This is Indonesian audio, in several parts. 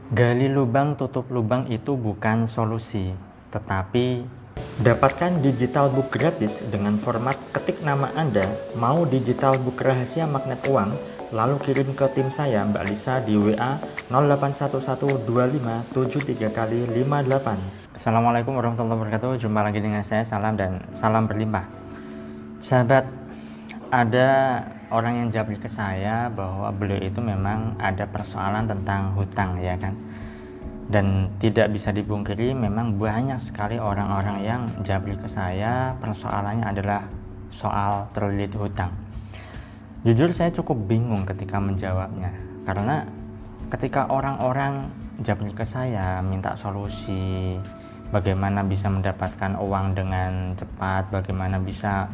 Gali lubang tutup lubang itu bukan solusi, tetapi dapatkan digital book gratis dengan format ketik nama Anda, mau digital book rahasia magnet uang, lalu kirim ke tim saya Mbak Lisa di WA 08112573 kali 58. Assalamualaikum warahmatullahi wabarakatuh. Jumpa lagi dengan saya, salam dan salam berlimpah. Sahabat, ada orang yang japri ke saya bahwa beliau itu memang ada persoalan tentang hutang, ya kan, dan tidak bisa dipungkiri memang banyak sekali orang-orang yang japri ke saya persoalannya adalah soal terlilit hutang. Jujur saya cukup bingung ketika menjawabnya, karena ketika orang-orang japri ke saya minta solusi bagaimana bisa mendapatkan uang dengan cepat, bagaimana bisa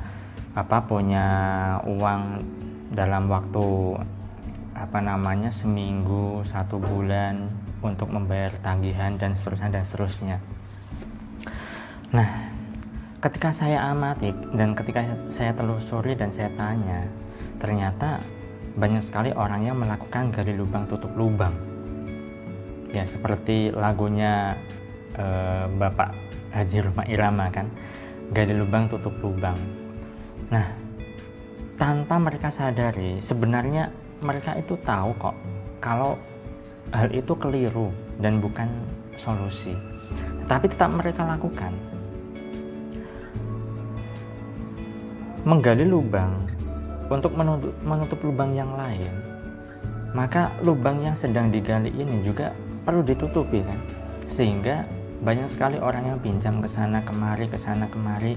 punya uang dalam waktu seminggu, 1 bulan untuk membayar tagihan dan seterusnya. Nah, ketika saya amati dan ketika saya telusuri dan saya tanya, ternyata banyak sekali orang yang melakukan gali lubang tutup lubang. Ya, seperti lagunya Bapak Haji Rhoma Irama kan, gali lubang tutup lubang. Nah, tanpa mereka sadari, sebenarnya mereka itu tahu kok kalau hal itu keliru dan bukan solusi, tetapi tetap mereka lakukan. Menggali lubang untuk menutup lubang yang lain, maka lubang yang sedang digali ini juga perlu ditutupi kan, sehingga banyak sekali orang yang pinjam ke sana kemari.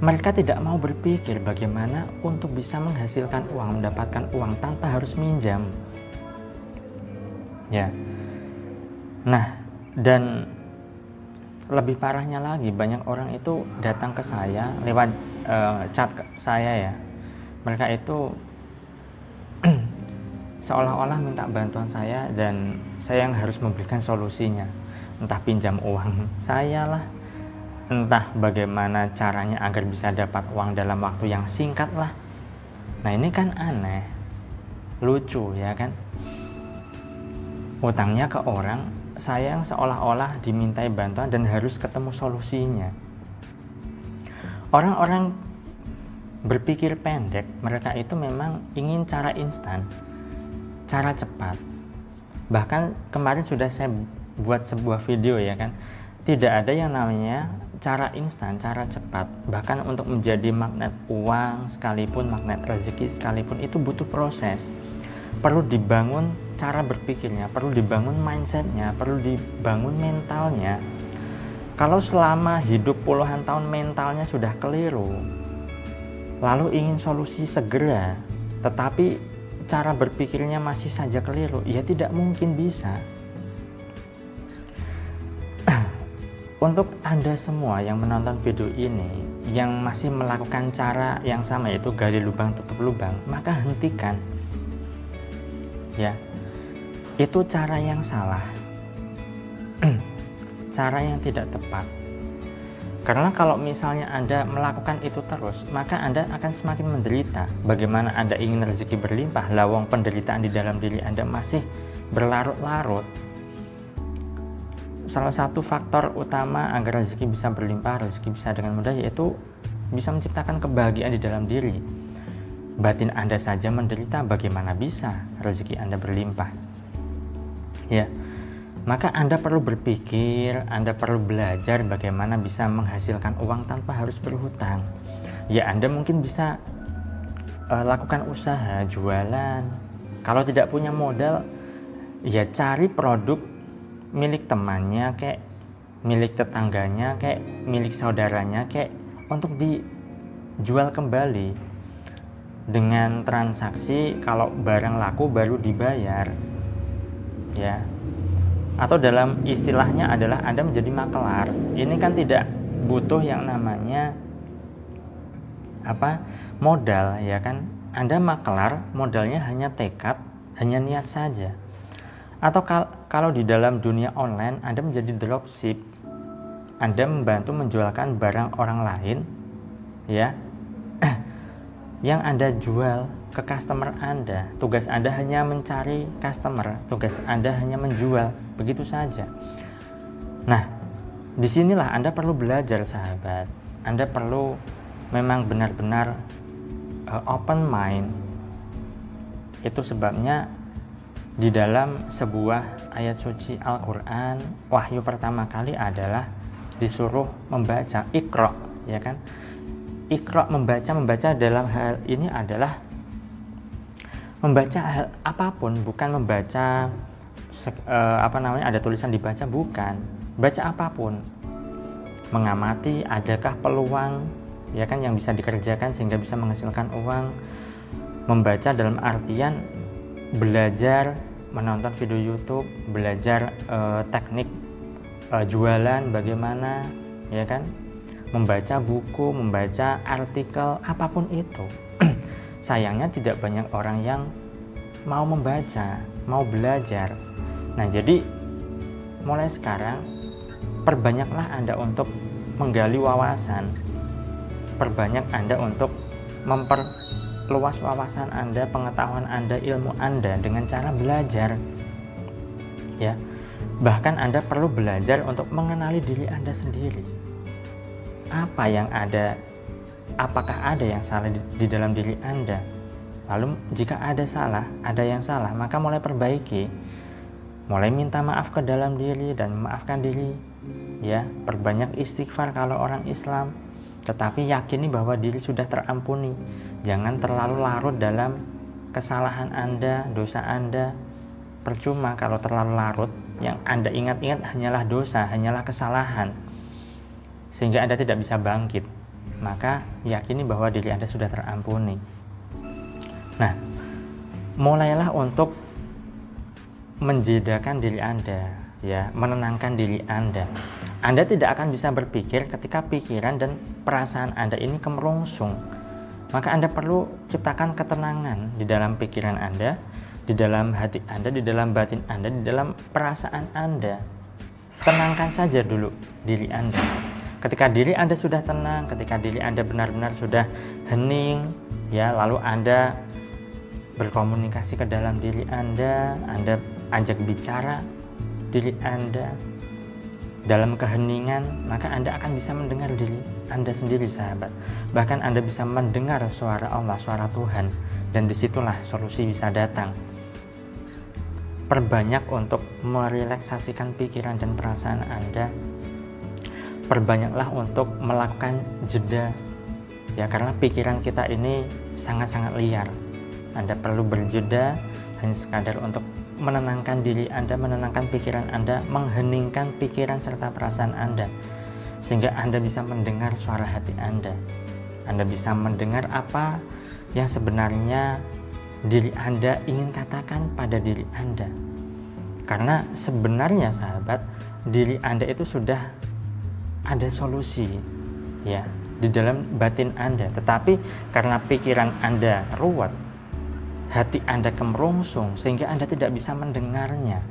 Mereka tidak mau berpikir bagaimana untuk bisa menghasilkan uang, mendapatkan uang tanpa harus minjam. Ya. Nah, dan lebih parahnya lagi, banyak orang itu datang ke saya lewat chat saya ya. Mereka itu seolah-olah minta bantuan saya dan saya yang harus memberikan solusinya. Entah pinjam uang saya lah, entah bagaimana caranya agar bisa dapat uang dalam waktu yang singkat lah. Nah, ini kan aneh, lucu ya kan. Utangnya ke orang, saya yang seolah-olah dimintai bantuan dan harus ketemu solusinya. Orang-orang berpikir pendek, mereka itu memang ingin cara instan, cara cepat. Bahkan kemarin sudah saya buat sebuah video ya kan, tidak ada yang namanya cara instan, cara cepat. Bahkan untuk menjadi magnet uang sekalipun, magnet rezeki sekalipun, itu butuh proses. Perlu dibangun cara berpikirnya, perlu dibangun mindsetnya, perlu dibangun mentalnya. Kalau selama hidup puluhan tahun mentalnya sudah keliru, lalu ingin solusi segera, tetapi cara berpikirnya masih saja keliru, ya tidak mungkin bisa. Untuk Anda semua yang menonton video ini, yang masih melakukan cara yang sama, yaitu gali lubang tutup lubang, maka hentikan. Ya, itu cara yang salah, cara yang tidak tepat. Karena kalau misalnya Anda melakukan itu terus, maka Anda akan semakin menderita. Bagaimana Anda ingin rezeki berlimpah, lawang penderitaan di dalam diri Anda masih berlarut-larut. Salah satu faktor utama agar rezeki bisa berlimpah, rezeki bisa dengan mudah, yaitu bisa menciptakan kebahagiaan di dalam diri. Batin Anda saja menderita, bagaimana bisa rezeki Anda berlimpah? Ya, maka Anda perlu berpikir, Anda perlu belajar bagaimana bisa menghasilkan uang tanpa harus berhutang. Ya, Anda mungkin bisa lakukan usaha, jualan. Kalau tidak punya modal, ya cari produk milik temannya, kayak milik tetangganya, kayak milik saudaranya, kayak untuk dijual kembali dengan transaksi kalau barang laku baru dibayar, ya. Atau dalam istilahnya adalah Anda menjadi makelar. Ini kan tidak butuh yang namanya modal, ya kan. Anda makelar, modalnya hanya tekad, hanya niat saja. Atau kalau di dalam dunia online Anda menjadi dropship, Anda membantu menjualkan barang orang lain, ya. yang Anda jual ke customer Anda. Tugas Anda hanya mencari customer, tugas Anda hanya menjual, begitu saja. Nah, disinilah Anda perlu belajar, sahabat. Anda perlu memang benar-benar open mind. Itu sebabnya di dalam sebuah ayat suci Al-Quran, wahyu pertama kali adalah disuruh membaca, Iqra, ya kan? Iqra, membaca dalam hal ini adalah membaca hal apapun, bukan membaca ada tulisan dibaca, bukan. Baca apapun, mengamati adakah peluang, ya kan, yang bisa dikerjakan sehingga bisa menghasilkan uang. Membaca dalam artian belajar, menonton video YouTube, belajar teknik jualan bagaimana, ya kan, membaca buku, membaca artikel, apapun itu. Sayangnya tidak banyak orang yang mau membaca, mau belajar. Nah, jadi mulai sekarang perbanyaklah Anda untuk menggali wawasan, perbanyak Anda untuk memperluas wawasan Anda, pengetahuan Anda, ilmu Anda dengan cara belajar, ya. Bahkan Anda perlu belajar untuk mengenali diri Anda sendiri. Apa yang ada, apakah ada yang salah di dalam diri Anda? Lalu jika ada yang salah, maka mulai perbaiki, mulai minta maaf ke dalam diri dan memaafkan diri, ya. Perbanyak istighfar kalau orang Islam, tetapi yakini bahwa diri sudah terampuni. Jangan terlalu larut dalam kesalahan Anda, dosa Anda. Percuma kalau terlalu larut, yang Anda ingat-ingat hanyalah dosa, hanyalah kesalahan, sehingga Anda tidak bisa bangkit. Maka yakini bahwa diri Anda sudah terampuni. Nah, mulailah untuk menjedakan diri Anda, ya, menenangkan diri Anda. Anda tidak akan bisa berpikir ketika pikiran dan perasaan Anda ini kemerungsung. Maka Anda perlu ciptakan ketenangan di dalam pikiran Anda, di dalam hati Anda, di dalam batin Anda, di dalam perasaan Anda. Tenangkan saja dulu diri Anda. Ketika diri Anda sudah tenang, ketika diri Anda benar-benar sudah hening, ya, lalu Anda berkomunikasi ke dalam diri Anda ajak bicara diri Anda dalam keheningan, maka Anda akan bisa mendengar diri Anda sendiri, sahabat. Bahkan Anda bisa mendengar suara Allah, suara Tuhan, dan disitulah solusi bisa datang. Perbanyak untuk merelaksasikan pikiran dan perasaan Anda. Perbanyaklah untuk melakukan jeda, ya, karena pikiran kita ini sangat-sangat liar. Anda perlu berjeda hanya sekadar untuk menenangkan diri Anda, menenangkan pikiran Anda, mengheningkan pikiran serta perasaan Anda, sehingga Anda bisa mendengar suara hati Anda. Anda bisa mendengar apa yang sebenarnya diri Anda ingin katakan pada diri Anda. Karena sebenarnya, sahabat, diri Anda itu sudah ada solusi, ya, di dalam batin Anda. Tetapi karena pikiran Anda ruwet, hati Anda kemerungsung, sehingga Anda tidak bisa mendengarnya.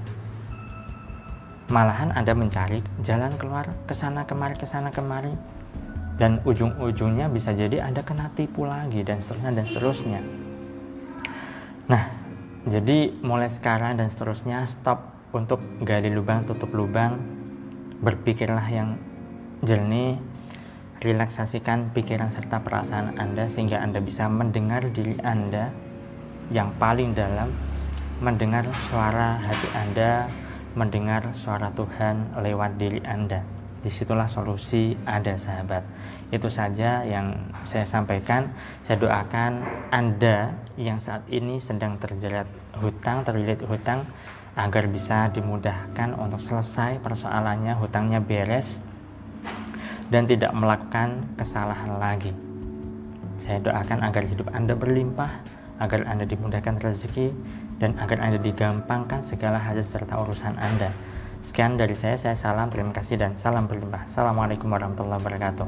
Malahan Anda mencari jalan keluar kesana kemari, dan ujung-ujungnya bisa jadi Anda kena tipu lagi, dan seterusnya. Nah, jadi mulai sekarang dan seterusnya, stop untuk gali lubang tutup lubang. Berpikirlah yang jernih, relaksasikan pikiran serta perasaan Anda sehingga Anda bisa mendengar diri Anda yang paling dalam, mendengar suara hati Anda, mendengar suara Tuhan lewat diri Anda. Disitulah solusi ada, sahabat. Itu saja yang saya sampaikan. Saya doakan Anda yang saat ini sedang terlilit hutang, agar bisa dimudahkan untuk selesai persoalannya, hutangnya beres, dan tidak melakukan kesalahan lagi. Saya doakan agar hidup Anda berlimpah, agar Anda dimudahkan rezeki, dan agar Anda digampangkan segala hajat serta urusan Anda. Sekian dari saya salam, terima kasih, dan salam berlimpah. Assalamualaikum warahmatullahi wabarakatuh.